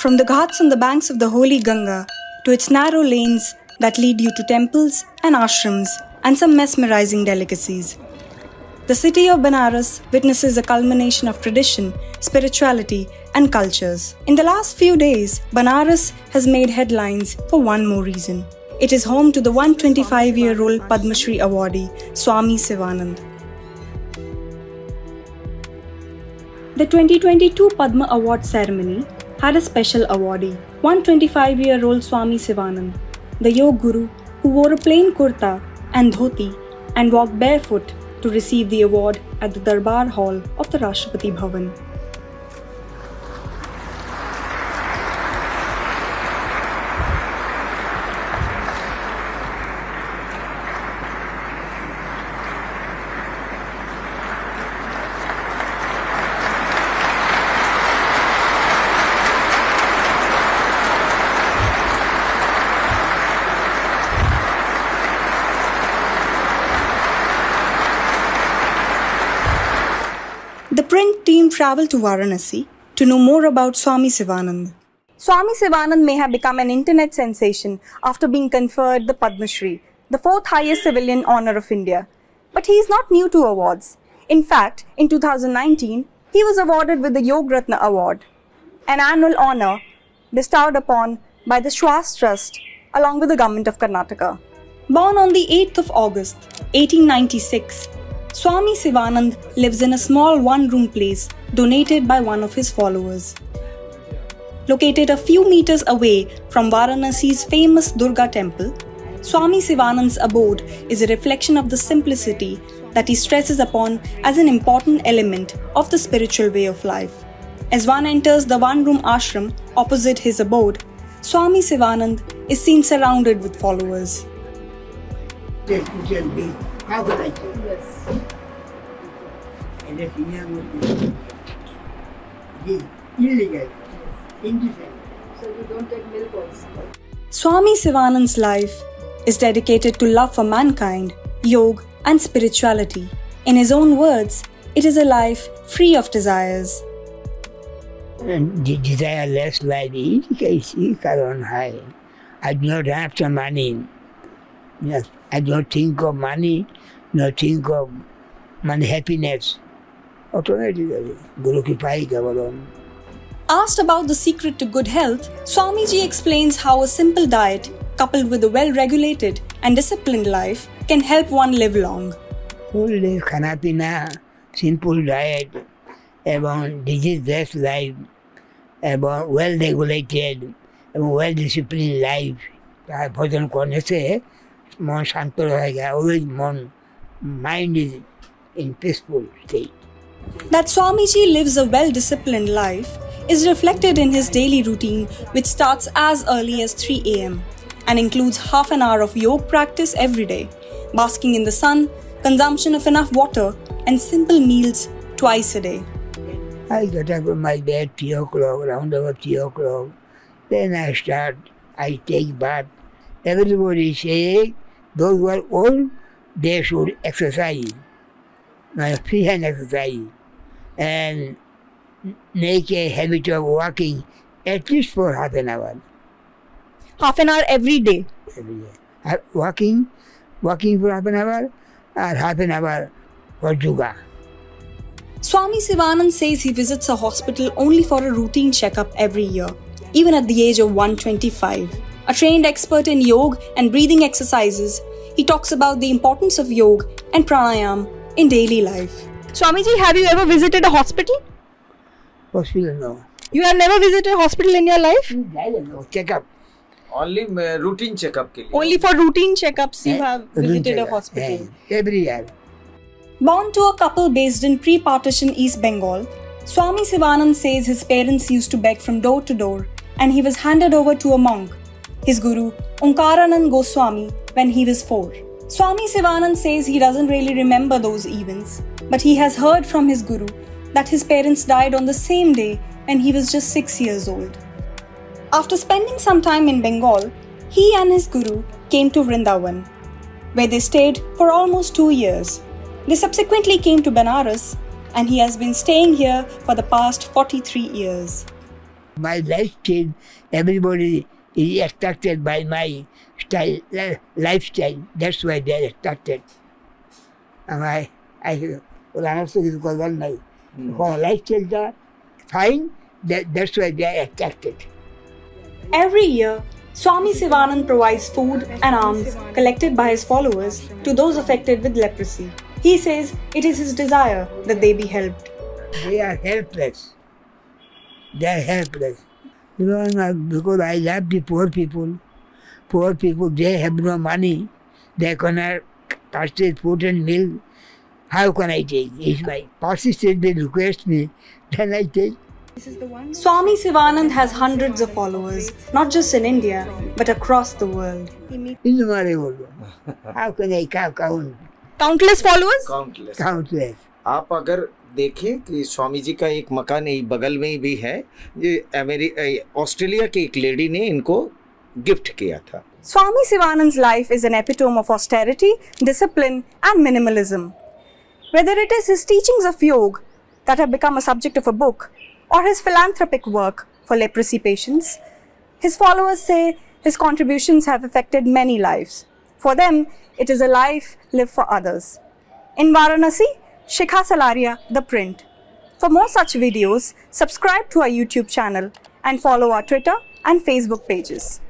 From the ghats on the banks of the holy Ganga to its narrow lanes that lead you to temples and ashrams and some mesmerizing delicacies, the city of Banaras witnesses a culmination of tradition, spirituality, and cultures. In the last few days, Banaras has made headlines for one more reason. It is home to the 125-year-old Padma Shri awardee, Swami Sivanand. The 2022 Padma Award ceremony had a special awardee, 125-year-old Swami Sivanand, the Yoga Guru who wore a plain kurta and dhoti and walked barefoot to receive the award at the Darbar Hall of the Rashtrapati Bhavan. The print team travelled to Varanasi to know more about Swami Sivanand. Swami Sivanand may have become an internet sensation after being conferred the Padma Shri, the fourth highest civilian honour of India. But he is not new to awards. In fact, in 2019, he was awarded with the Yoga Ratna Award, an annual honour bestowed upon by the Shwas Trust along with the government of Karnataka. Born on the 8th of August, 1896, Swami Sivanand lives in a small one-room place donated by one of his followers. Located a few meters away from Varanasi's famous Durga temple, Swami Sivanand's abode is a reflection of the simplicity that he stresses upon as an important element of the spiritual way of life. As one enters the one-room ashram opposite his abode, Swami Sivanand is seen surrounded with followers. How could I say? Yes. And the senior would be illegal, indecent. So you don't take milk also? Swami Sivanand's life is dedicated to love for mankind, yoga and spirituality. In his own words, it is a life free of desires. And the desireless life is Karan Hai. I do not have some money. Yes, I don't think of money, not think of money happiness. Automatically, Guru ki pai kavalam. Asked about the secret to good health, Swamiji explains how a simple diet, coupled with a well-regulated and disciplined life, can help one live long. Whole day khana pina, simple diet, about disease-less life, about well-regulated, about well-disciplined life. Bhajan karne se मन शांत रहेगा, always mind is in peaceful state. That Swamiji lives a well-disciplined life is reflected in his daily routine, which starts as early as 3 a.m. and includes half an hour of yoga practice every day, basking in the sun, consumption of enough water, and simple meals twice a day. I get up from my bed 3 o'clock, around about 3 o'clock. Then I take bath. Everybody say, those who are old, they should exercise, free hand exercise, and make a habit of walking at least for half an hour. Half an hour every day? Every day. Walking for half an hour, or half an hour for yoga. Swami Sivanand says he visits a hospital only for a routine checkup every year, even at the age of 125. A trained expert in yoga and breathing exercises, he talks about the importance of yoga and pranayam in daily life. Swamiji, have you ever visited a hospital? Hospital, no. You have never visited a hospital in your life? No, checkup. Only routine checkup ke liye. Only for routine checkups you have visited a hospital. Every year. Born to a couple based in pre-partition East Bengal, Swami Sivanand says his parents used to beg from door to door and he was handed over to a monk, his guru Omkaranand Goswami, when he was 4. Swami Sivanand says he doesn't really remember those events, but he has heard from his guru that his parents died on the same day when he was just 6 years old. After spending some time in Bengal, he and his guru came to Vrindavan, where they stayed for almost 2 years. They subsequently came to Banaras, and he has been staying here for the past 43 years. My lifestyle, everybody is attracted by my style, lifestyle. That's why they are attracted. And lifestyle fine, that's why they are attracted. Every year, Swami Sivanand provides food and alms collected by his followers to those affected with leprosy. He says it is his desire that they be helped. They are helpless. They are helpless. You know, because I love the poor people. Poor people, they have no money. They cannot purchase food and milk. How can I take? If my persistently request me, then I take. Swami Sivanand has hundreds of followers, not just in India, but across the world. How can I count? Countless followers? Countless. Countless. आप अगर देखें कि स्वामी जी का एक मकान यही बगल में भी है, ये ऑस्ट्रेलिया की एक लेडी ने इनको गिफ्ट किया था. Swami Sivanand's life is an epitome of austerity, discipline and minimalism. Whether it is his teachings of yoga that have become a subject of a book or his philanthropic work for leprosy patients, his followers say his contributions have affected many lives. For them, it is a life lived for others. In Varanasi, Shikha Salaria, The Print. For more such videos, subscribe to our YouTube channel and follow our Twitter and Facebook pages.